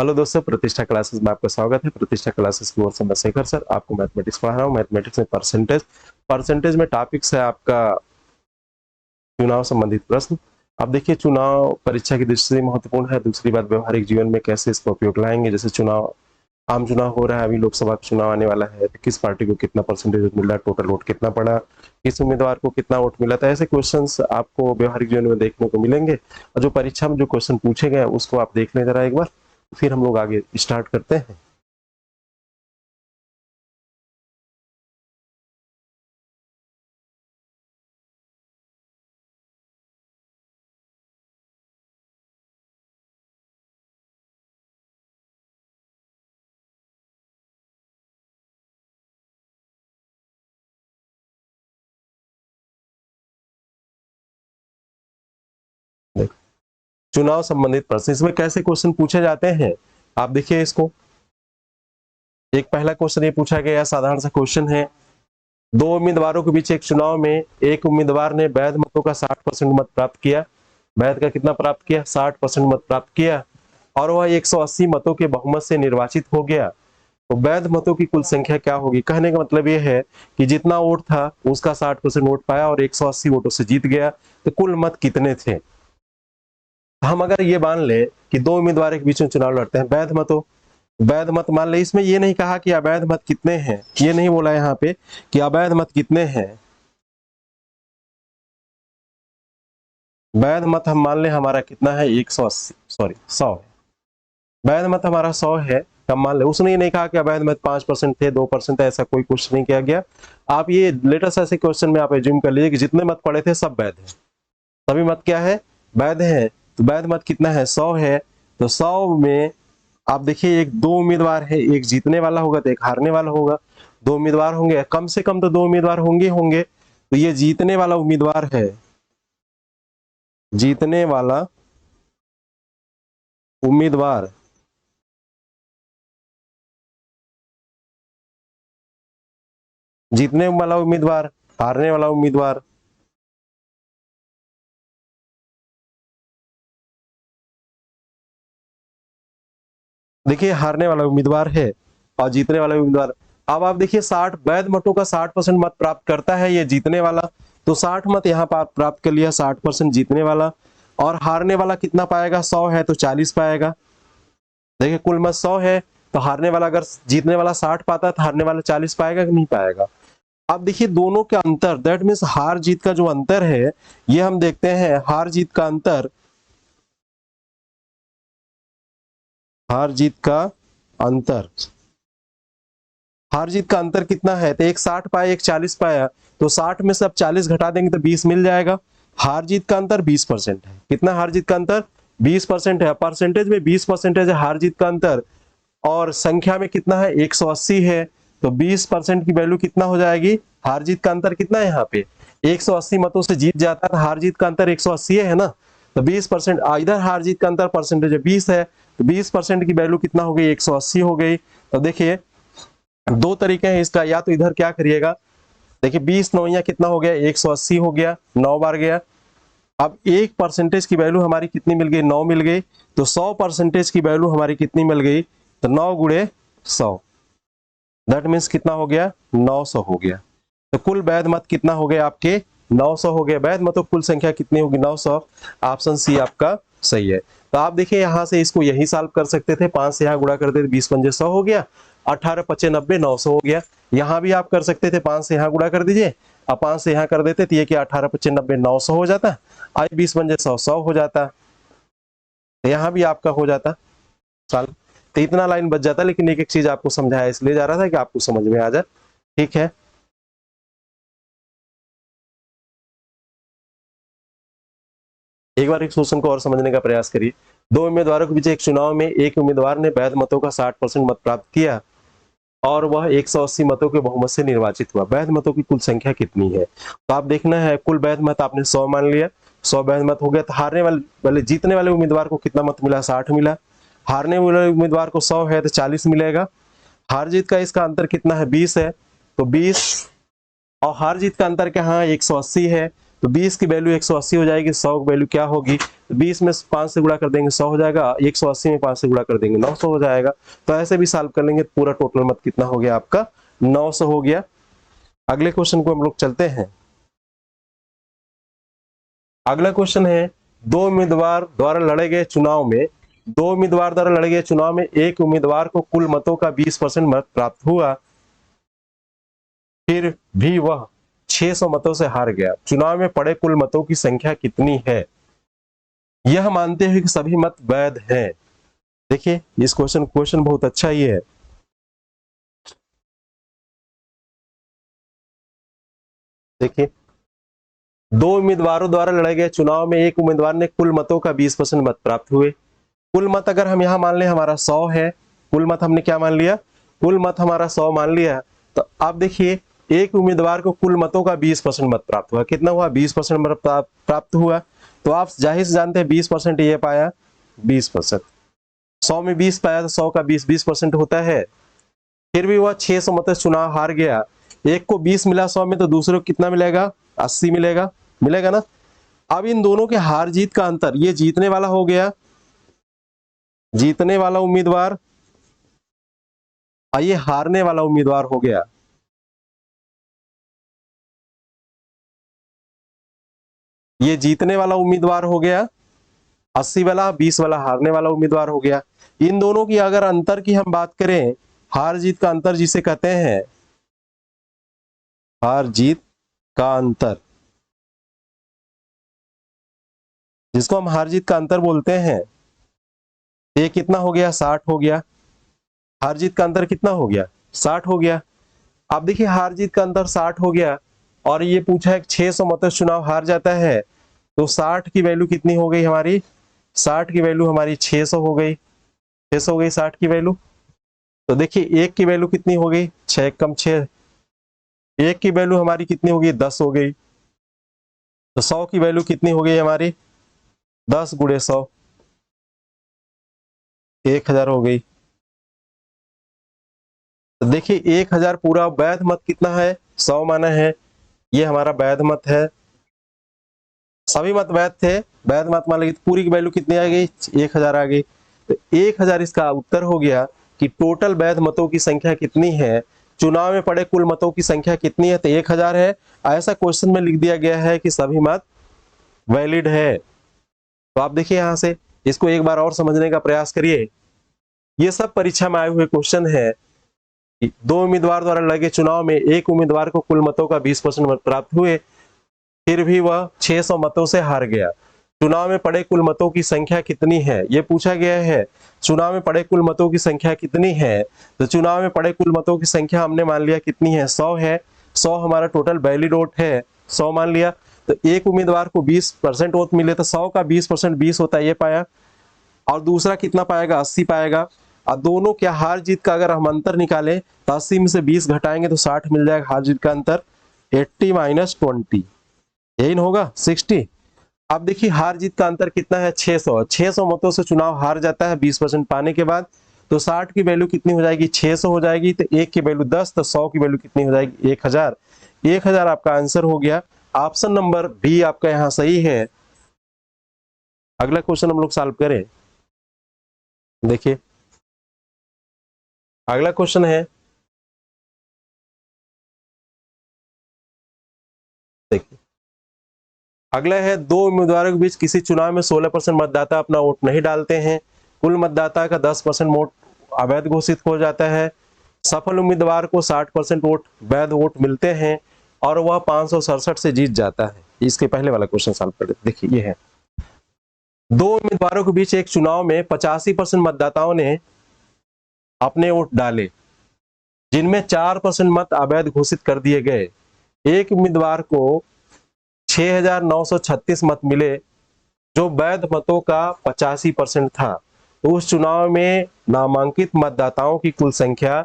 Hello दोस्तों, प्रतिष्ठा classes में आपका स्वागत है। प्रतिष्ठा क्लासेस की ओर से मैं शेखर सर आपको मैथमेटिक्स पढ़ा रहा हूँ। मैथमेटिक्स में परसेंटेज में टॉपिक्स है आपका चुनाव संबंधित प्रश्न। अब देखिए, चुनाव परीक्षा की दृष्टि से महत्वपूर्ण है। दूसरी बात, व्यवहारिक जीवन में कैसे इसका उपयोग लाएंगे। जैसे चुनाव, आम चुनाव हो रहा है, अभी लोकसभा का चुनाव आने वाला है, तो किस पार्टी को कितना परसेंटेज मिला, टोटल वोट कितना पड़ा, किस उम्मीदवार को कितना वोट मिला। तो ऐसे क्वेश्चंस आपको व्यवहारिक जीवन में देखने को मिलेंगे। और जो परीक्षा में जो क्वेश्चन पूछे गए उसको आप देख लें जरा एक बार, फिर हम लोग आगे स्टार्ट करते हैं। देखो, चुनाव संबंधित प्रश्न, इसमें कैसे क्वेश्चन पूछे जाते हैं आप देखिए इसको। एक पहला क्वेश्चन ये पूछा गया, साधारण सा क्वेश्चन है। दो उम्मीदवारों के बीच एक चुनाव में एक उम्मीदवार ने वैध मतों का 60% मत प्राप्त किया। वैध का कितना प्राप्त किया? 60% मत प्राप्त किया, और वह 180 मतों के बहुमत से निर्वाचित हो गया। तो वैध मतों की कुल संख्या क्या होगी? कहने का मतलब यह है कि जितना वोट था उसका 60% वोट पाया और 180 वोटों से जीत गया, तो कुल मत कितने थे? हम अगर ये मान ले कि दो उम्मीदवार के बीच में चुनाव लड़ते हैं, वैध मतों, वैध मत मान ले। इसमें ये नहीं कहा कि अवैध मत कितने हैं, ये नहीं बोला यहाँ पे कि अवैध मत कितने हैं। वैध मत हम मान ले हमारा कितना है? 180, सॉरी 100 है। वैध मत हमारा 100 है, हम मान ले। उसने ये नहीं कहा कि अवैध मत 5% थे, 2% थे, ऐसा कोई क्वेश्चन नहीं किया गया। आप ये लेटेस्ट ऐसे क्वेश्चन में आप एज्यूम कर लीजिए कि जितने मत पड़े थे सब वैध है, सभी मत क्या है? वैध है। तो वैध मत कितना है? 100 है। तो 100 में आप देखिए, एक दो उम्मीदवार है, एक जीतने वाला होगा तो एक हारने वाला होगा। दो उम्मीदवार होंगे, कम से कम तो दो उम्मीदवार होंगे। तो ये जीतने वाला उम्मीदवार है, जीतने वाला उम्मीदवार। जीतने वाला उम्मीदवार, हारने वाला उम्मीदवार। देखिए, हारने वाला उम्मीदवार है और जीतने वाला उम्मीदवार। अब आप देखिए, 60 वैध मतों का 60% मत प्राप्त करता है ये जीतने वाला, तो 60 मत यहाँ पर प्राप्त कर लिया, 60% जीतने वाला। और हारने वाला कितना पाएगा? 100 है तो 40 पाएगा। देखिए, कुल मत 100 है, तो हारने वाला, अगर जीतने वाला 60 पाता है तो हारने वाला 40 पाएगा कि नहीं पाएगा? अब देखिए, दोनों के अंतर, दैट मीन्स हार जीत का जो अंतर है, ये हम देखते हैं। हार जीत का अंतर, हार जीत का अंतर, हार जीत का अंतर कितना है? तो एक 60 पाया, एक 40 पाया, तो 60 में से अब 40 घटा देंगे तो 20 मिल जाएगा। हार जीत का अंतर 20% है। कितना हार जीत का अंतर? 20% है। परसेंटेज में 20% है हार जीत का अंतर, और संख्या में कितना है? 180 है। तो 20% की वैल्यू कितना हो जाएगी? हार जीत का अंतर कितना है यहाँ पे? 180 मतों से जीत जाता है, हार जीत का अंतर 180 है ना। तो 20%, इधर हार जीत का अंतर परसेंटेज 20 है, तो 20% की वैल्यू कितना हो गई? 180 हो गई। तो देखिए, दो तरीके हैं इसका। या तो इधर क्या करिएगा, देखिए 20 नौया कितना हो गया? 180 हो गया, 9 बार गया। अब एक परसेंटेज की वैल्यू हमारी कितनी मिल गई? 9 मिल गई। तो 100% की वैल्यू हमारी कितनी मिल गई? तो 9 गुणे 100, दैट मीन्स कितना हो गया? 900 हो गया। तो कुल वैध मत कितना हो गया आपके? 900 हो गया। वैध मतों कुल संख्या कितनी होगी? 900। ऑप्शन सी आपका सही है। तो आप देखिए, यहां से इसको यही सॉल्व कर सकते थे। 5 से यहां गुणा कर देते, 20 पंजे 100 हो गया, 18 पच्चे 90, 900 हो गया। यहां भी आप कर सकते थे, 5 से यहां गुणा कर दीजिए, अब 5 से यहां कर देते तो ये कि 18 पच्चे 90, 900 हो जाता। आई 20 पंजे 100, 100 हो जाता। तो यहां भी आपका हो जाता सॉल्व। तो इतना लाइन बच जाता, लेकिन एक एक चीज आपको समझाया इसलिए जा रहा था कि आपको समझ में आ जाए। ठीक है, एक बार एक क्वेश्चन को और समझने का प्रयास करिए। दो उम्मीदवारों के बीच एक चुनाव में एक उम्मीदवार ने वैध मतों का 60% मत प्राप्त किया और वह 180 मतों के बहुमत से निर्वाचित हुआ। वैध मतों की कुल संख्या कितनी है? तो आप देखना है, कुल वैध मत आपने 100 मान लिया, 100 वैध मत हो गया। तो हारने वाले जीतने वाले उम्मीदवार को कितना मत मिला? 60 मिला। हारने वाले उम्मीदवार को 100 है तो 40 मिलेगा। हार जीत का इसका अंतर कितना है? 20 है, तो 20। और हार जीत का अंतर क्या है? 180 है। तो 20 की वैल्यू 180 हो जाएगी, 100 की वैल्यू क्या होगी, 20 में 5 से गुणा कर देंगे 100 हो जाएगा, 180 में 5 से गुणा कर देंगे 900 हो जाएगा। तो ऐसे भी सॉल्व कर लेंगे, पूरा टोटल मत कितना हो गया आपका 900 हो गया। अगले क्वेश्चन को हम लोग चलते हैं। अगला क्वेश्चन है, दो उम्मीदवार द्वारा लड़े गए चुनाव में एक उम्मीदवार को कुल मतों का 20% मत प्राप्त हुआ, फिर भी वह 600 मतों से हार गया। चुनाव में पड़े कुल मतों की संख्या कितनी है? यह मानते हुए कि सभी मत वैध हैं। देखिए इस क्वेश्चन बहुत अच्छा ही है। देखिए, दो उम्मीदवारों द्वारा लड़े गए चुनाव में एक उम्मीदवार ने कुल मतों का 20% मत प्राप्त हुए। कुल मत अगर हम यहां मान लें हमारा 100 है, कुल मत हमने क्या मान लिया, कुल मत हमारा 100 मान लिया। तो आप देखिए एक उम्मीदवार को कुल मतों का 20% मत प्राप्त हुआ, कितना हुआ 20% मत प्राप्त हुआ। तो आप जाहिर से जानते हैं 20% ये पाया 20%, 100 में 20 पाया तो 100 का 20% होता है। फिर भी वह 600 मत से चुनाव हार गया। एक को 20 मिला 100 में, तो दूसरे को कितना मिलेगा 80 मिलेगा, मिलेगा ना। अब इन दोनों के हार जीत का अंतर, ये जीतने वाला हो गया, जीतने वाला उम्मीदवार, और ये हारने वाला उम्मीदवार हो गया। ये जीतने वाला उम्मीदवार हो गया 80 वाला, 20 वाला हारने वाला उम्मीदवार हो गया। इन दोनों की अगर अंतर की हम बात करें, हार जीत का अंतर जिसे कहते हैं हार जीत का अंतर, जिसको हम हार जीत का अंतर बोलते हैं, ये कितना हो गया 60 हो गया। हार जीत का अंतर कितना हो गया 60 हो गया। अब देखिए हार जीत का अंतर 60 हो गया, और ये पूछा है 600 मतों से चुनाव हार जाता है, तो 60 की वैल्यू कितनी हो गई हमारी, 60 की वैल्यू हमारी 600 हो गई, 600 हो गई 60 की वैल्यू। तो देखिए एक की वैल्यू कितनी हो गई 6 कम 6, एक की वैल्यू हमारी कितनी हो गई 10 हो गई। तो 100 की वैल्यू कितनी हो गई हमारी 10 गुणे 100, 1000 हो गई। तो देखिए 1000 पूरा वैध मत कितना है 100 माना है, ये हमारा वैध मत है, सभी मत वैध थे, वैध मत मान लीजिए, पूरी की वैल्यू कितनी आ गई 1000 आ गई। तो 1000 इसका उत्तर हो गया कि टोटल वैध मतों की संख्या कितनी है, चुनाव में पड़े कुल मतों की संख्या कितनी है, तो 1000 है। ऐसा क्वेश्चन में लिख दिया गया है कि सभी मत वैलिड है। तो आप देखिए यहां से इसको एक बार और समझने का प्रयास करिए। ये सब परीक्षा में आए हुए क्वेश्चन है। दो उम्मीदवार द्वारा लगे चुनाव में एक उम्मीदवार को कुल मतों का 20% मत प्राप्त हुए, फिर भी वह 600 मतों से हार गया। चुनाव में पड़े कुल मतों की संख्या कितनी है, यह पूछा गया है। चुनाव में पड़े कुल मतों की संख्या कितनी है, तो चुनाव में पड़े कुल मतों की संख्या हमने मान लिया कितनी है 100 है, 100 हमारा टोटल वैलिड वोट है, 100 मान लिया। तो एक उम्मीदवार को 20% वोट मिले, तो 100 का 20% 20 होता है, ये पाया। और दूसरा कितना पाएगा 80 पाएगा। और दोनों क्या हार जीत का अगर हम अंतर निकालें, तो 80 में से 20 घटाएंगे तो 60 मिल जाएगा हार जीत का अंतर, 80 माइनस 20, यही ना होगा 60। अब देखिए हार जीत का अंतर कितना है 600, 600 मतों से चुनाव हार जाता है 20% पाने के बाद। तो 60 की वैल्यू कितनी हो जाएगी 600 हो जाएगी, तो एक की वैल्यू 10, तो 100 की वैल्यू कितनी हो जाएगी 1000। 1000 आपका आंसर हो गया। ऑप्शन नंबर बी आपका यहाँ सही है। अगला क्वेश्चन हम लोग सॉल्व करें। देखिए अगला क्वेश्चन है, देखिए अगला है, दो उम्मीदवारों के बीच किसी चुनाव में 16% मतदाता अपना वोट नहीं डालते हैं, कुल मतदाता का 10% वोट अवैध घोषित हो जाता है, सफल उम्मीदवार को 60% वोट वैध वोट मिलते हैं, और वह 567 से जीत जाता है। इसके पहले वाला क्वेश्चन सॉल्व कर देते। देखिए ये है, दो उम्मीदवारों के बीच एक चुनाव में 85% मतदाताओं ने अपने वोट डाले, जिनमें 4% मत अवैध घोषित कर दिए गए। एक उम्मीदवार को 6936 मत मिले, जो वैध मतों का 85% था। तो उस चुनाव में नामांकित मतदाताओं की कुल संख्या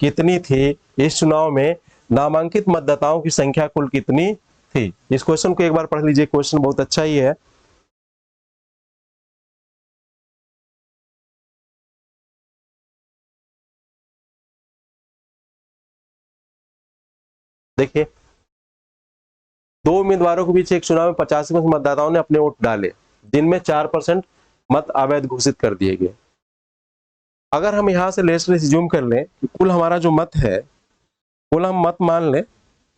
कितनी थी, इस चुनाव में नामांकित मतदाताओं की संख्या कुल कितनी थी। इस क्वेश्चन को एक बार पढ़ लीजिए, क्वेश्चन बहुत अच्छा ही है। देखिए दो उम्मीदवारों के बीच एक चुनाव में 85% मतदाताओं ने अपने वोट डाले, जिनमें 4% मत अवैध घोषित कर दिए गए। अगर हम यहाँ से लेस रिज्यूम कर लें कि कुल हमारा जो मत है, कुल हम मत मान लें,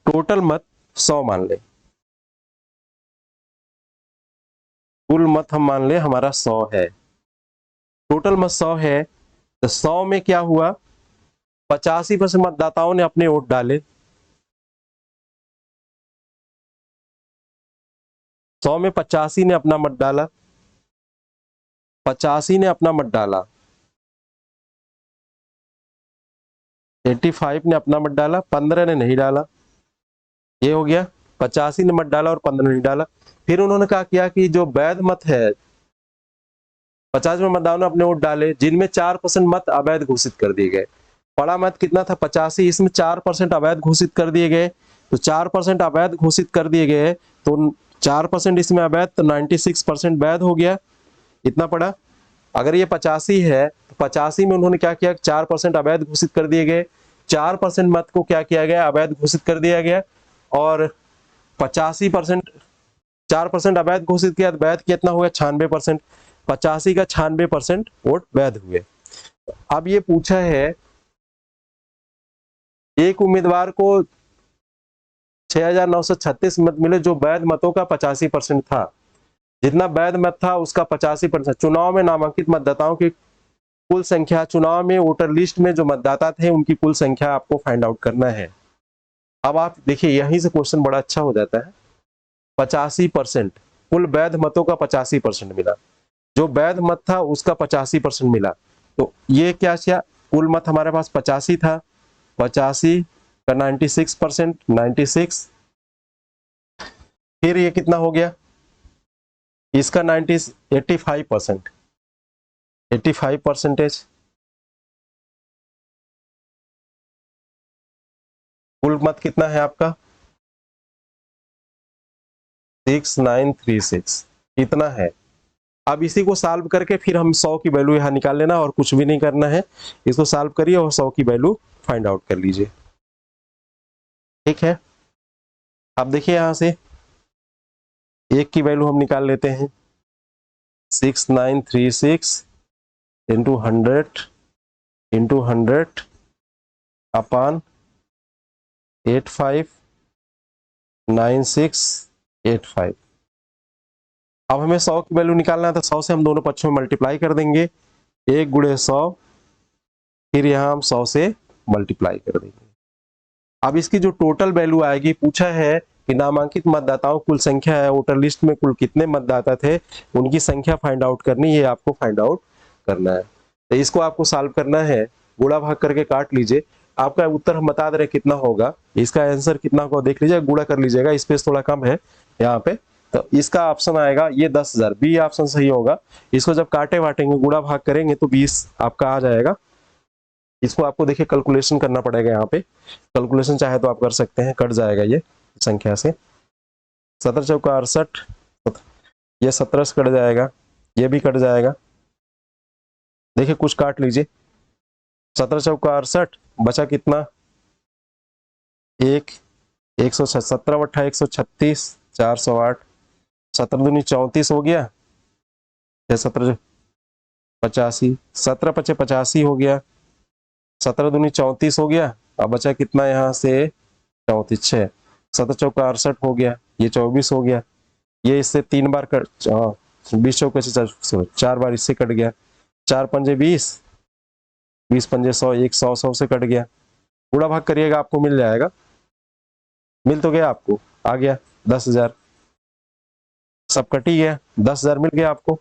टोटल मत 100 मान लें, कुल मत हम मान लें हमारा 100 है, टोटल मत 100 है, तो 100 में क्या हुआ, 85% मतदाताओं ने अपने वोट डाले, 100 में 85 ने अपना मत डाला, 85 ने अपना मत डाला, 85 ने अपना मत डाला, 15 ने नहीं डाला, ये हो गया, 85 ने मत डाला और 15 ने नहीं डाला। फिर उन्होंने कहा किया कि जो वैध मत है, 50 में मतदाताओं ने अपने वोट डाले, जिनमें 4% मत अवैध घोषित कर दिए गए। बड़ा मत कितना था, 85, इसमें 4% अवैध घोषित कर दिए गए, तो 4% अवैध घोषित कर दिए गए, तो 4% इसमें अवैध, तो 96% वैध हो गया, इतना पड़ा। अगर ये 85 है तो 85 में उन्होंने क्या किया, 4% अवैध घोषित कर दिए गए, 4% मत को क्या किया गया, अवैध घोषित कर दिया गया, और 85%, 4% अवैध घोषित किया, वैध कितना हुआ, 96%, 85 का 96% वोट वैध हुए। अब ये पूछा है, एक उम्मीदवार को 6,936 मत मिले, जो वैध मतों का 85% था, जितना वैध मत था उसका 85%। चुनाव में नामांकित मतदाताओं की कुल संख्या, चुनाव में वोटर लिस्ट में जो मतदाता थे उनकी कुल संख्या आपको फाइंड आउट करना है। अब आप देखिए, यहीं से क्वेश्चन बड़ा अच्छा हो जाता है। 85%, कुल वैध मतों का 85% मिला, जो वैध मत था उसका 85% मिला, तो ये क्या किया, कुल मत हमारे पास 85 था, 85 का 96%, 96, फिर ये कितना हो गया, इसका 85%, 85%, कुल मत कितना है आपका 6936, इतना है। अब इसी को सॉल्व करके फिर हम 100 की वैल्यू यहाँ निकाल लेना, और कुछ भी नहीं करना है, इसको सॉल्व करिए और 100 की वैल्यू फाइंड आउट कर लीजिए, ठीक है। अब देखिए यहाँ से एक की वैल्यू हम निकाल लेते हैं, 6936 इंटू 100 अपॉन 859685। अब हमें 100 की वैल्यू निकालना है, तो 100 से हम दोनों पक्षों में मल्टीप्लाई कर देंगे, 1 गुणे 100, फिर यहाँ हम 100 से मल्टीप्लाई कर देंगे। अब इसकी जो टोटल वैल्यू आएगी, पूछा है कि नामांकित मतदाताओं कुल संख्या है, वोटर लिस्ट में कुल कितने मतदाता थे, उनकी संख्या फाइंड आउट करनी है, आपको फाइंड आउट करना है। तो इसको आपको सॉल्व करना है, गुणा भाग करके काट लीजिए, आपका उत्तर हम बता दे रहे कितना होगा, इसका आंसर कितना होगा देख लीजिए, गुणा कर लीजिएगा, स्पेस थोड़ा कम है यहाँ पे, तो इसका ऑप्शन आएगा ये 10,000, बी ऑप्शन सही होगा। इसको जब काटे वाटेंगे, गुणा भाग करेंगे तो 20 आपका आ जाएगा। इसको आपको देखिए कैलकुलेशन करना पड़ेगा, यहाँ पे कैलकुलेशन चाहे तो आप कर सकते हैं, कट जाएगा ये संख्या से, 17 चौका 68, ये 17 से कट जाएगा, ये भी कट जाएगा, देखिए कुछ काट लीजिए, 17 चौका 68, बचा कितना, 117 बट्ठा 136, 408, 17 दूनी 34 हो गया, 17 85, 17 पचे 85 हो गया, 17 दूनी 34 हो गया, अब बचा कितना यहाँ से 34, 6, 17 चौका 68 हो गया, ये 24 हो गया, ये इससे 3 बार कट, 20 चौके से 4 बार इससे कट गया, 4 पंजे 20, 20 पंजे 100, 100 100 से कट गया, गुणा भाग करिएगा आपको मिल जाएगा, मिल तो गया आपको, आ गया 10,000, सब कट ही गया, 10,000 मिल गया आपको।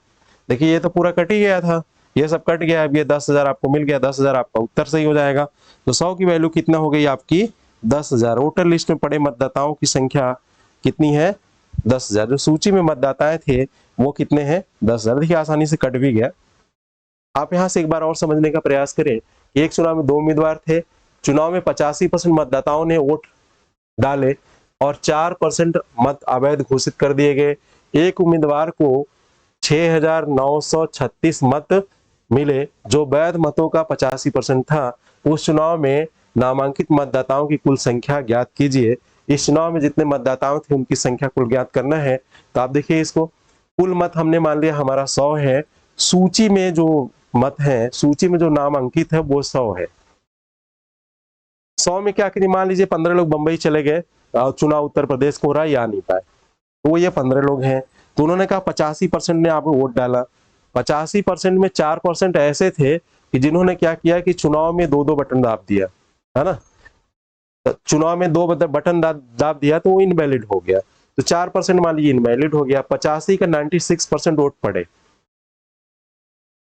देखिए ये तो पूरा कट ही गया था, ये सब कट गया, अब ये 10,000 आपको मिल गया, 10,000 आपका उत्तर सही हो जाएगा। तो 100 की वैल्यू कितना हो गई आपकी 10,000। वोटर लिस्ट में पड़े मतदाताओं की संख्या कितनी है 10,000। जो सूची में मतदाताएं थे वो कितने हैं 10,000। देखिए आसानी से कट भी गया। आप यहाँ से एक बार और समझने का प्रयास करें, एक चुनाव में 2 उम्मीदवार थे, चुनाव में 85% मतदाताओं ने वोट डाले और 4% मत अवैध घोषित कर दिए गए। एक उम्मीदवार को 6,936 मत मिले, जो वैध मतों का 85% था। उस चुनाव में नामांकित मतदाताओं की कुल संख्या ज्ञात कीजिए। इस चुनाव में जितने मतदाताओं थे उनकी संख्या कुल ज्ञात करना है। तो आप देखिए इसको, कुल मत हमने मान लिया हमारा 100 है, सूची में जो मत है, सूची में जो नाम अंकित है वो 100 है। 100 में क्या करिए, मान लीजिए 15 लोग बंबई चले गए, चुनाव उत्तर प्रदेश को हो रहा है, या नहीं पाए, तो ये 15 लोग हैं। तो उन्होंने कहा 85% ने आपको वोट डाला। 85% में 4% ऐसे थे कि जिन्होंने क्या किया कि चुनाव में 2-2 बटन दाब दिया, है ना, तो चुनाव में 2 बटन दाब दिया तो वो इनवैलिड हो गया। तो 4% मान लीजिए इनवैलिड हो गया। 85 का 96% वोट पड़े,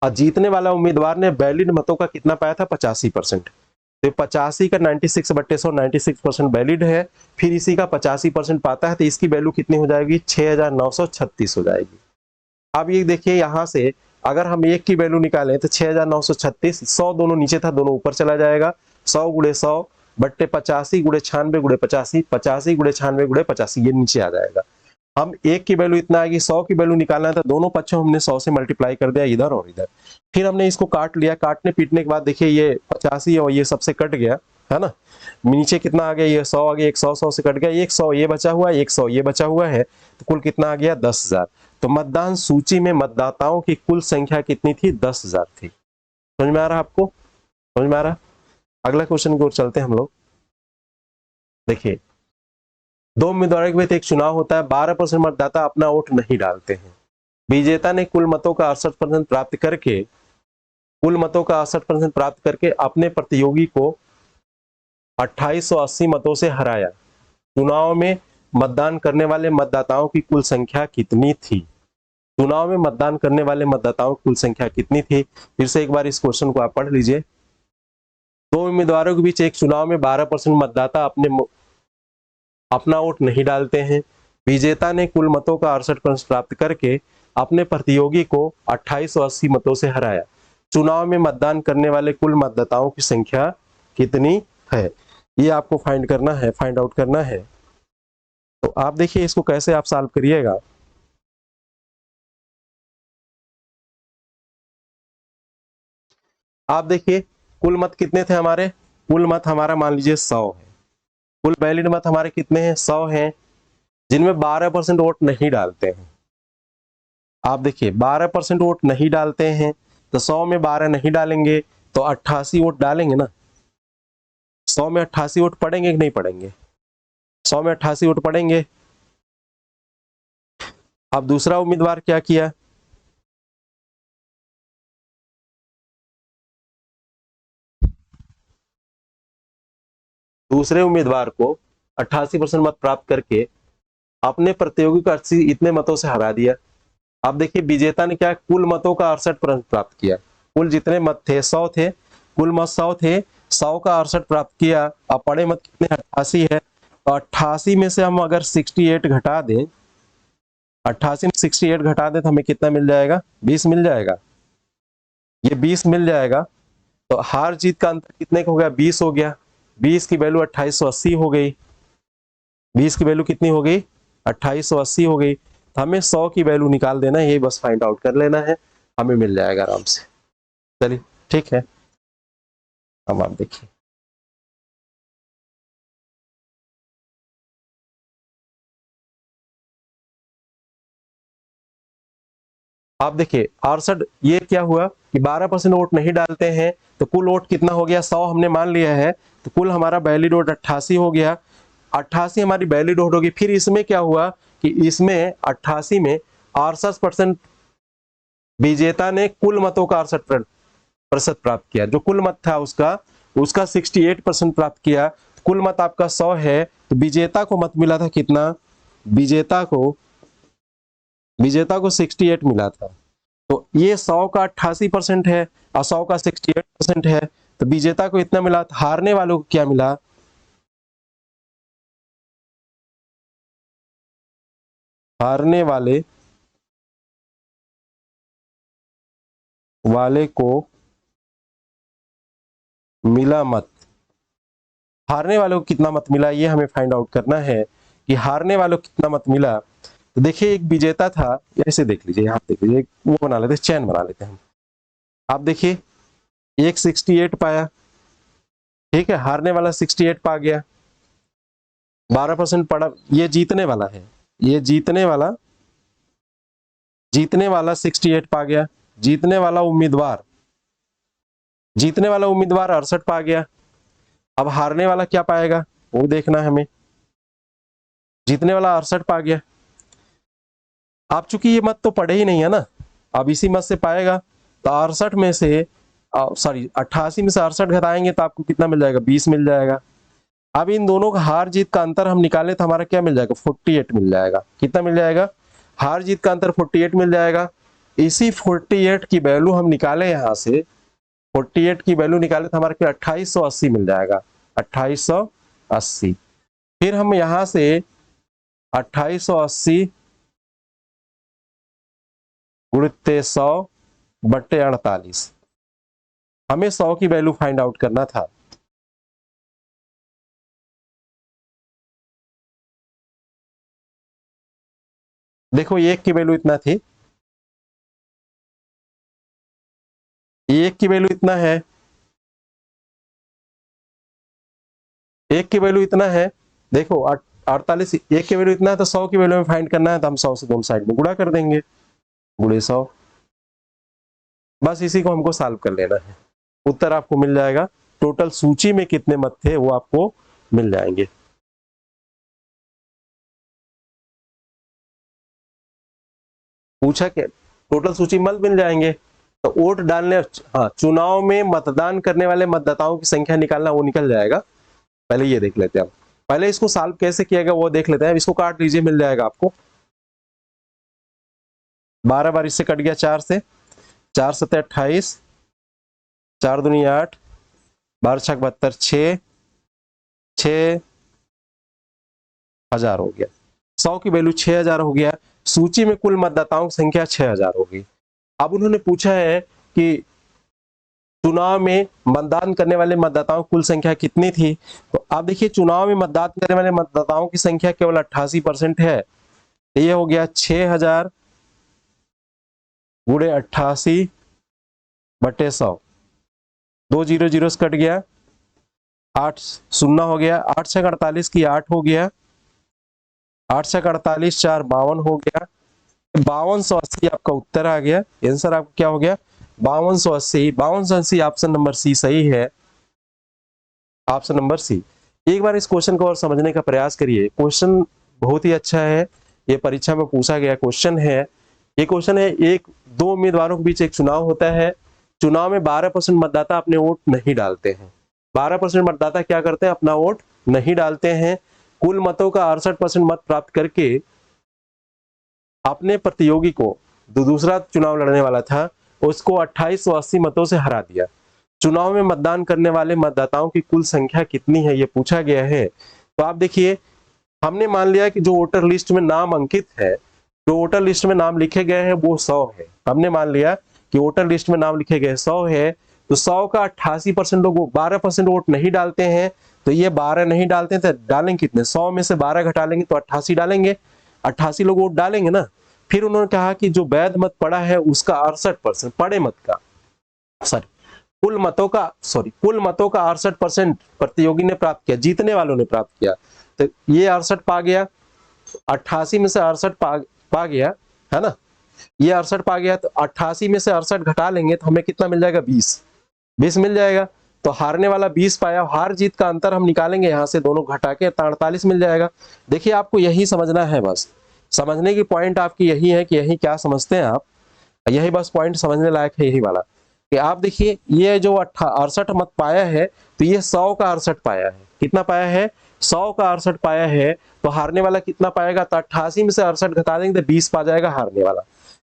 और जीतने वाला उम्मीदवार ने वैलिड मतों का कितना पाया था, 85%। तो 85 का 96/100 96% वैलिड है। फिर इसी का 85% पाता है तो इसकी वैल्यू कितनी हो जाएगी, 6936 हो जाएगी। अब ये देखिए यहाँ से अगर हम एक की वैल्यू निकालें तो 6936, 100 दोनों नीचे था, दोनों ऊपर चला जाएगा। 100 गुणे 100 बट्टे 85 गुणे 96 गुणे 85, 85 गुणे 96 गुणे 85, ये नीचे आ जाएगा। हम एक की वैल्यू इतना आएगी, 100 की वैल्यू निकालना है तो दोनों पक्षों हमने 100 से मल्टीप्लाई कर दिया, इधर और इधर। फिर हमने इसको काट लिया, काटने पीटने के बाद देखिए ये 85 और ये सबसे कट गया, है ना, नीचे कितना आ गया, ये 100 आ गया, 100 100 से कट गया, 100 ये बचा हुआ है, 100 ये बचा हुआ है, तो कुल कितना आ गया, 10,000। तो मतदान सूची में मतदाताओं की कुल संख्या कितनी थी, 10,000 थी। समझ में आ रहा आपको, समझ में आ रहा। अगला क्वेश्चन की ओर चलते हैं हम लोग। देखिए, 2 उम्मीदवारों के बीच एक चुनाव होता है, 12% मतदाता अपना वोट नहीं डालते हैं। विजेता ने कुल मतों का 68% प्राप्त करके, कुल मतों का 68% प्राप्त करके अपने प्रतियोगी को 2880 मतों से हराया। चुनाव में मतदान करने वाले मतदाताओं की कुल संख्या कितनी थी। चुनाव में मतदान करने वाले मतदाताओं की कुल संख्या कितनी थी। फिर से एक बार इस क्वेश्चन को आप पढ़ लीजिए। 2 उम्मीदवारों के बीच एक चुनाव में 12% मतदाता अपना वोट नहीं डालते हैं। विजेता ने कुल मतों का 68% प्राप्त करके अपने प्रतियोगी को 2880 मतों से हराया। चुनाव में मतदान करने वाले कुल मतदाताओं की संख्या कितनी है, ये आपको फाइंड करना है, फाइंड आउट करना है। तो आप देखिए इसको कैसे आप सॉल्व करिएगा। आप देखिए कुल मत कितने थे हमारे, कुल मत हमारा मान लीजिए 100 है। कुल वैलिड मत हमारे कितने हैं, 100 हैं, जिनमें 12% वोट नहीं डालते हैं। आप देखिए 12% वोट नहीं डालते हैं, तो 100 में 12 नहीं डालेंगे तो 88 वोट डालेंगे ना। 100 में 88 वोट पड़ेंगे कि नहीं पड़ेंगे, 100 में 88 वोट पड़ेंगे। अब दूसरा उम्मीदवार क्या किया, दूसरे उम्मीदवार को 88% मत प्राप्त करके अपने प्रतियोगी को 80 इतने मतों से हरा दिया। अब देखिए विजेता ने क्या, कुल मतों का 68% प्राप्त किया। कुल जितने मत थे 100 थे, कुल मत 100 थे, 100 का 68 प्राप्त किया। अब पड़े मत कितने, 88 है। तो 88 में से हम अगर 68 घटा दें, 88 में 68 घटा दें तो हमें कितना मिल जाएगा, 20 मिल जाएगा। ये 20 मिल जाएगा। तो हार जीत का अंतर कितने का हो गया, 20 हो गया। 20 की वैल्यू 2880 हो गई। 20 की वैल्यू कितनी हो गई, 2880 हो गई। तो हमें 100 की वैल्यू निकाल देना है, ये बस फाइंड आउट कर लेना है, हमें मिल जाएगा आराम से। चलिए ठीक है, अब आप देखिए। आप देखिए 68, ये क्या हुआ कि 12% वोट नहीं डालते हैं, तो कुल वोट कितना हो गया, 100 हमने मान लिया है, तो कुल हमारा वैलिड वोट 88 हो गया। 88 हमारी वैलिड वोट होगी। फिर इसमें क्या हुआ कि इसमें 88 में 68% विजेता ने कुल मतों का 68% प्राप्त किया। जो कुल मत था उसका 68% प्राप्त किया। कुल मत आपका 100 है, तो विजेता को मत मिला था कितना, विजेता को 68 मिला था। तो ये 100 का 88% है और 100 का 68% है, तो विजेता को इतना मिला। हारने वालों को क्या मिला, हारने वाले को मिला मत। हारने वालों को कितना मत मिला, ये हमें फाइंड आउट करना है कि हारने वालों को कितना मत मिला। तो देखिए एक विजेता था, ऐसे देख लीजिए, यहाँ देख लीजिए, वो बना लेते, चैन बना लेते हैं हम। आप देखिए एक 68 पाया, ठीक है, हारने वाला 68 पा गया। 12% पड़ा, ये जीतने वाला है, ये जीतने वाला 68 पा गया, जीतने वाला उम्मीदवार 68 पा गया। अब हारने वाला क्या पाएगा वो देखना है हमें। जीतने वाला 68 पा गया। आप चूंकि ये मत तो पढ़े ही नहीं है ना, अब इसी मत से पाएगा, तो 68 में से सॉरी 88 में से 68 घटाएंगे तो आपको कितना मिल जाएगा, 20 मिल जाएगा। अब इन दोनों का हार जीत का अंतर हम निकाले तो हमारा क्या मिल जाएगा, 48 मिल जाएगा। कितना मिल जाएगा, हार जीत का अंतर 48 मिल जाएगा। इसी 48 की वैल्यू हम निकाले, यहाँ से 48 की वैल्यू निकाले तो हमारे क्या 2880 मिल जाएगा, 2880। फिर हम यहाँ से 2880 गुणित 100 बट्टे 48, हमें 100 की वैल्यू फाइंड आउट करना था। देखो एक की वैल्यू इतना थी, एक की वैल्यू इतना है, एक की वैल्यू इतना है। देखो 48, एक की वैल्यू इतना है, तो 100 की वैल्यू में फाइंड करना है तो हम 100 से दोनों साइड में गुणा कर देंगे, गुणे 100। बस इसी को हमको सॉल्व कर लेना है, उत्तर आपको मिल जाएगा। टोटल सूची में कितने मत थे वो आपको मिल जाएंगे। पूछा क्या, टोटल सूची मत मिल जाएंगे तो वोट डालने, हाँ चुनाव में मतदान करने वाले मतदाताओं की संख्या निकालना, वो निकल जाएगा। पहले ये देख लेते हैं हम, पहले इसको सॉल्व कैसे किया गया वो देख लेते हैं। इसको काट लीजिए, मिल जाएगा आपको। 12 बार इससे कट गया, 4 से, 4 सत्ते 28, 4 दूनी 8, 12 छक 72, 6,000 हो गया। 100 की वैल्यू 6,000 हो गया। सूची में कुल मतदाताओं की संख्या 6,000 होगी। अब उन्होंने पूछा है कि चुनाव में मतदान करने वाले मतदाताओं की कुल संख्या कितनी थी। तो आप देखिए चुनाव में मतदान करने वाले मतदाताओं की संख्या केवल 88% है। ये हो गया 6,000 गुणे 88 बटे 100, 2 0 0 से कट गया, 8 शून्य हो गया, 8 छक 48 की 8 हो गया, 8 छक 48, 4 52 हो गया, 5280 आपका उत्तर आ गया। आंसर आपका क्या हो गया, 5280। 5280 ऑप्शन नंबर सी सही है, ऑप्शन नंबर सी। एक बार इस क्वेश्चन को और समझने का प्रयास करिए, क्वेश्चन बहुत ही अच्छा है, ये परीक्षा में पूछा गया क्वेश्चन है। ये क्वेश्चन है, एक दो उम्मीदवारों के बीच एक चुनाव होता है। चुनाव में 12% मतदाता अपने वोट नहीं डालते हैं। 12% मतदाता क्या करते हैं, अपना वोट नहीं डालते हैं। कुल मतों का 68% मत प्राप्त करके अपने प्रतियोगी को, जो दूसरा चुनाव लड़ने वाला था, उसको 2880 मतों से हरा दिया। चुनाव में मतदान करने वाले मतदाताओं की कुल संख्या कितनी है, ये पूछा गया है। तो आप देखिए, हमने मान लिया कि जो वोटर लिस्ट में नाम अंकित है, जो वोटर लिस्ट में नाम लिखे गए हैं वो 100 है। हमने मान लिया कि वोटर लिस्ट में नाम लिखे गए 100 है, तो 100 का 88% लोग 12% वोट नहीं डालते हैं। तो ये 12 नहीं डालते हैं, तो डालेंगे कितने, 100 में से 12 घटा लेंगे तो 88 डालेंगे, 88 लोग वोट डालेंगे ना। फिर उन्होंने कहा कि जो वैध मत पड़ा है उसका 68%, पड़े मत का, सॉरी कुल मतों का, कुल मतों का 68% प्रतियोगी ने प्राप्त किया, जीतने वालों ने प्राप्त किया। तो ये 68 पा गया, 88 में से 68 पा गया है ना, ये 68 पा गया। तो 88 में से 68 घटा लेंगे तो हमें कितना मिल जाएगा, 20 मिल जाएगा। तो हारने वाला 20 पाया, हार जीत का अंतर हम निकालेंगे यहाँ से, दोनों घटा के 48 मिल जाएगा। देखिए आपको यही समझना है, बस समझने की पॉइंट आपकी यही है कि यही क्या समझते हैं आप, यही बस पॉइंट समझने लायक है, यही वाला कि आप देखिए ये जो 68 मत पाया है, तो ये 100 का 68 पाया है। कितना पाया है, 100 का 68 पाया है। तो हारने वाला कितना पाएगा, तो 88 में से 68 घटा देंगे तो 20 पा जाएगा हारने वाला।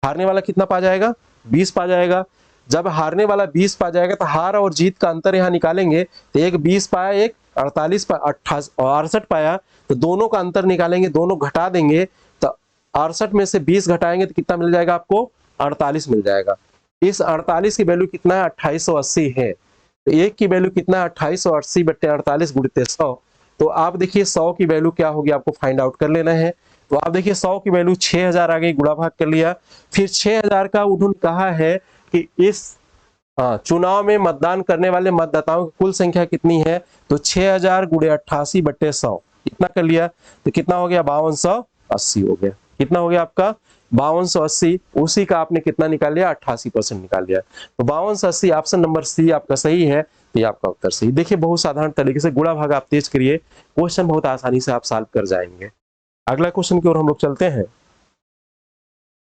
हारने वाला कितना पा जाएगा, 20 पा जाएगा। जब हारने वाला 20 पा जाएगा तो हार और जीत का अंतर यहाँ निकालेंगे, तो एक 20 पाया, एक 48 68 पाया, तो दोनों का अंतर निकालेंगे, दोनों घटा देंगे, तो 68 में से 20 घटाएंगे तो कितना मिल जाएगा आपको, 48 मिल जाएगा। इस 48 की वैल्यू कितना है, 2880 है। तो एक की वैल्यू कितना है, 2880 बट्टे 48 गुणित 100। तो आप देखिए 100 की वैल्यू क्या होगी आपको फाइंड आउट कर लेना है। तो आप देखिए 100 की वैल्यू 6000 आ गई, गुणा भाग कर लिया। फिर 6000 का उन्होंने कहा है कि इस चुनाव में मतदान करने वाले मतदाताओं की कुल संख्या कितनी है, तो 6000 गुणे 88 बट्टे 100, इतना कर लिया तो कितना हो गया 5280 हो गया। कितना हो गया आपका 5280, उसी का आपने कितना निकाल लिया 88% निकाल लिया। तो 5280 ऑप्शन नंबर सी आपका सही है, तो ये आपका उत्तर सही। देखिए बहुत साधारण तरीके से गुणा भाग आप तेज करिए, क्वेश्चन बहुत आसानी से आप सॉल्व कर जाएंगे। अगला क्वेश्चन की ओर हम लोग चलते हैं।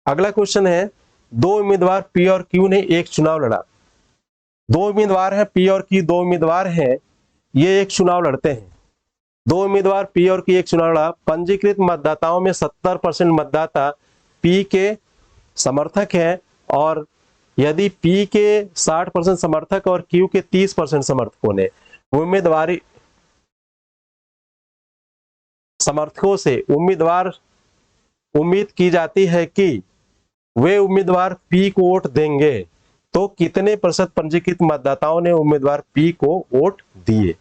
अगला क्वेश्चन है, दो उम्मीदवार पी और क्यू ने एक चुनाव लड़ा। दो उम्मीदवार हैं पी और क्यू, दो उम्मीदवार हैं, ये एक चुनाव लड़ते हैं। दो उम्मीदवार पी और क्यू एक चुनाव लड़ा। पंजीकृत मतदाताओं में 70% मतदाता पी के समर्थक हैं, और यदि पी के 60% समर्थक और क्यू के 30% समर्थकों ने उम्मीदवारी समर्थकों से उम्मीद की जाती है कि वे उम्मीदवार पी को वोट देंगे, तो कितने प्रतिशत पंजीकृत मतदाताओं ने उम्मीदवार पी को वोट दिए।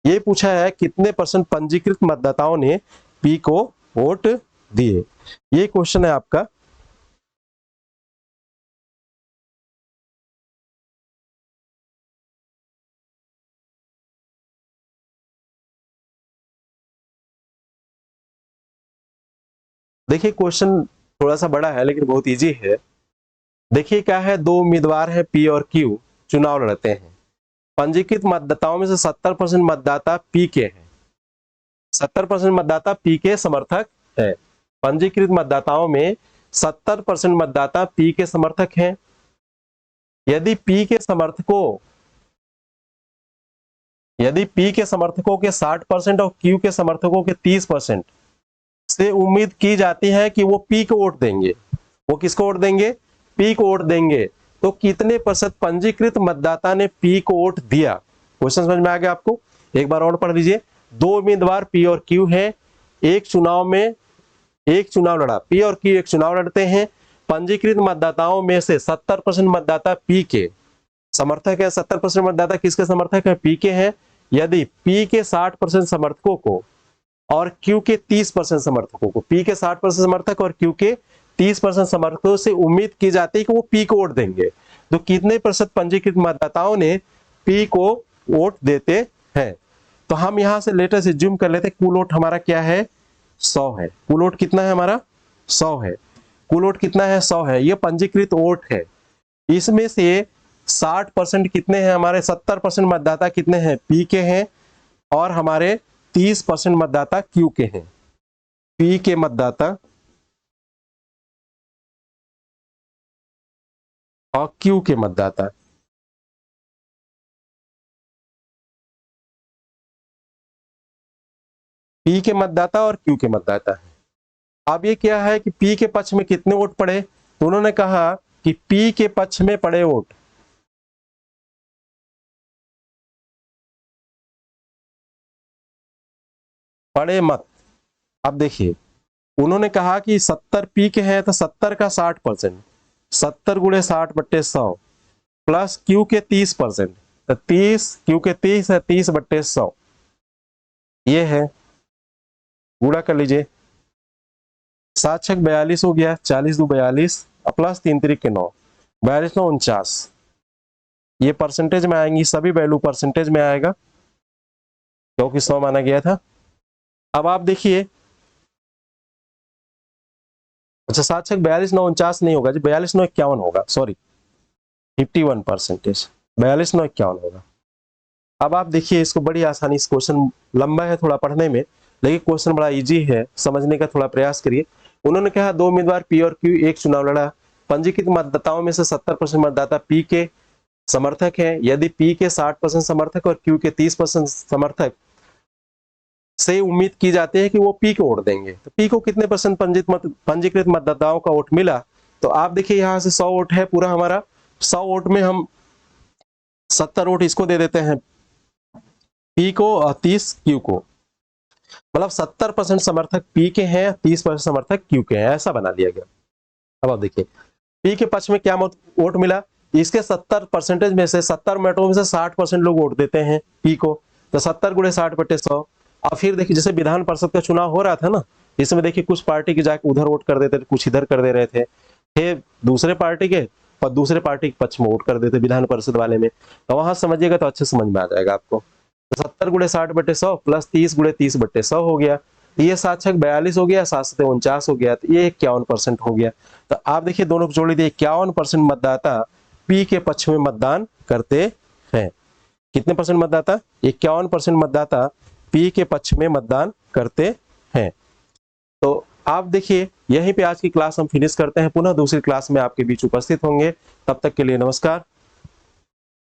ये पूछा है कितने परसेंट पंजीकृत मतदाताओं ने पी को वोट दिए, ये क्वेश्चन है आपका। देखिए क्वेश्चन थोड़ा सा बड़ा है लेकिन बहुत इजी है। देखिए क्या है, दो उम्मीदवार हैं पी और क्यू, चुनाव लड़ते हैं। पंजीकृत मतदाताओं में से 70% मतदाता पी के हैं, 70% मतदाता पी के समर्थक है। पंजीकृत मतदाताओं में 70% मतदाता पी के समर्थक हैं। यदि पी के समर्थकों के 60% और क्यू के समर्थकों के 30% से उम्मीद की जाती है कि वो पी को वोट देंगे, वो किसको वोट देंगे, पी को वोट देंगे, तो कितने प्रतिशत पंजीकृत मतदाता ने पी को वोट दिया। क्वेश्चन समझ में आ गया आपको, एक बार और पढ़ लीजिए। दो उम्मीदवार पी और क्यू हैं, एक चुनाव लड़ा, पी और क्यू एक चुनाव लड़ते हैं। पंजीकृत मतदाताओं में से 70% मतदाता पी के समर्थक है, 70% मतदाता किसके समर्थक है, पी के हैं। यदि पी के 60% समर्थकों को और क्यू के 30% समर्थकों को, पी के 60% समर्थक और क्यू के 30% समर्थकों से उम्मीद की जाती है कि वो पी को वोट देंगे, तो कितने प्रतिशत पंजीकृत मतदाताओं ने पी को वोट देते हैं। तो हम यहां से लेटर से ज्यूम कर लेते हैं, कुल वोट हमारा क्या है 100 है। कुल वोट कितना है हमारा 100 है। कुल वोट कितना है 100 है, ये पंजीकृत वोट है। इसमें से 60% कितने हैं हमारे, 70% मतदाता कितने हैं पी के हैं, और हमारे 30% मतदाता क्यू के हैं। पी के मतदाता और क्यू के मतदाता, पी के मतदाता और क्यू के मतदाता है। अब ये क्या है कि पी के पक्ष में कितने वोट पड़े, तो उन्होंने कहा कि पी के पक्ष में पड़े वोट पड़े मत। अब देखिए उन्होंने कहा कि 70 पी के हैं तो 70 का 60%, 70 गुणे 60/100 प्लस क्यू के 30%, तो 30 क्यू के 30 है, 30/100 ये है। गुणा कर लीजिए, 7 छक 42 हो गया, 40 दो 42 प्लस 3 3 के 9, 42 9 49। ये परसेंटेज में आएंगी, सभी वैल्यू परसेंटेज में आएगा क्योंकि 100 माना गया था। अब आप देखिए, अच्छा 7 छक 42 9 49 नहीं होगा जी, 42 9 51 होगा, सॉरी 51%, 42 9 51 होगा। अब आप देखिए इसको बड़ी आसानी से, क्वेश्चन लंबा है थोड़ा पढ़ने में लेकिन क्वेश्चन बड़ा इजी है, समझने का थोड़ा प्रयास करिए। उन्होंने कहा दो उम्मीदवार पी और क्यू एक चुनाव लड़ा। पंजीकृत मतदाताओं में से 70% मतदाता पी के समर्थक हैं। यदि पी के 60% समर्थक और क्यू के 30% समर्थक से उम्मीद की जाती है कि वो पी को वोट देंगे, तो पी को कितने परसेंट पंजीकृत मतदाताओं का वोट मिला। तो आप देखिए यहाँ से 100 वोट है पूरा हमारा, 100 वोट में हम 70 वोट इसको दे देते हैं पी को और 30 क्यू को, मतलब 70% समर्थक पी के हैं, 30% समर्थक क्यू के हैं, ऐसा बना लिया गया। अब आप देखिए पी के पक्ष में क्या वोट मिला, इसके 70% में से 70 वोटों में से 60% लोग वोट देते हैं पी को, तो 70 गुणे 60/100। और फिर देखिए जैसे विधान परिषद का चुनाव हो रहा था ना, इसमें देखिए कुछ पार्टी के जाके उधर वोट कर देते थे, कुछ इधर कर दे रहे थे दूसरे पार्टी के, और दूसरे पार्टी के पक्ष में वोट कर देते विधान परिषद वाले में। तो वहां समझिएगा तो अच्छे समझ में आ जाएगा आपको। तो 70 गुणे 60/100 प्लस 30 गुणे 30/100 हो गया। तो ये 7×6 = 42 हो गया, 7×7 = 49 हो गया, तो ये 51% हो गया। तो आप देखिए दोनों को जोड़ लीजिए, 51% मतदाता पी के पक्ष में मतदान करते हैं। कितने परसेंट मतदाता? 51% मतदाता पी के पक्ष में मतदान करते हैं। तो आप देखिए यहीं पे आज की क्लास हम फिनिश करते हैं, पुनः दूसरी क्लास में आपके बीच उपस्थित होंगे। तब तक के लिए नमस्कार।